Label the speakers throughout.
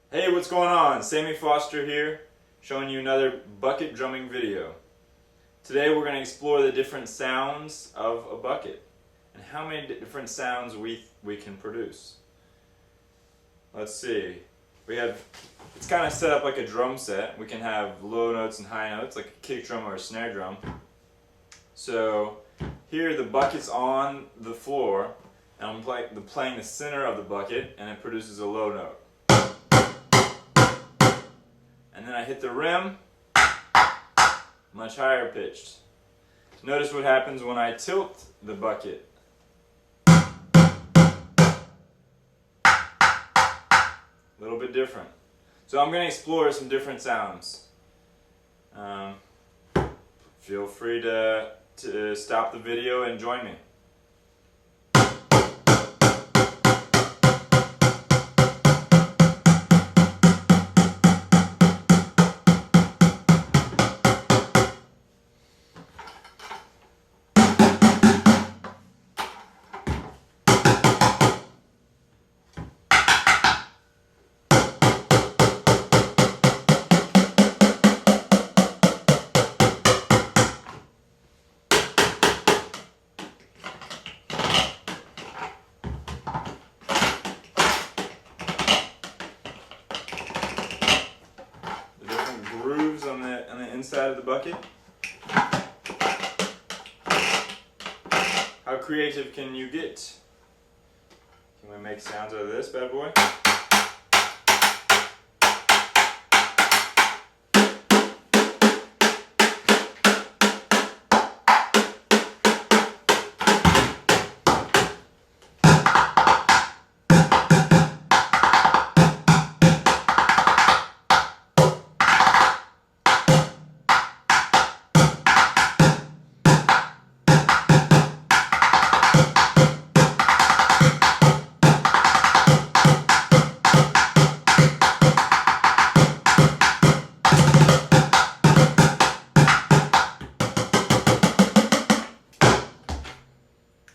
Speaker 1: Hey, what's going on? Sammy Foster here, showing you another bucket drumming video. Today we're going to explore the different sounds of a bucket and how many different sounds we can produce. Let's see. It's kind of set up like a drum set. We can have low notes and high notes, like a kick drum or a snare drum. So here the bucket's on the floor, and I'm playing the center of the bucket, and it produces a low note. And then I hit the rim, much higher pitched. Notice what happens when I tilt the bucket. A little bit different. So I'm going to explore some different sounds. Feel free to stop the video and join me. Grooves on the inside of the bucket. How creative can you get? Can we make sounds out of this bad boy?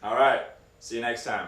Speaker 1: Alright, see you next time.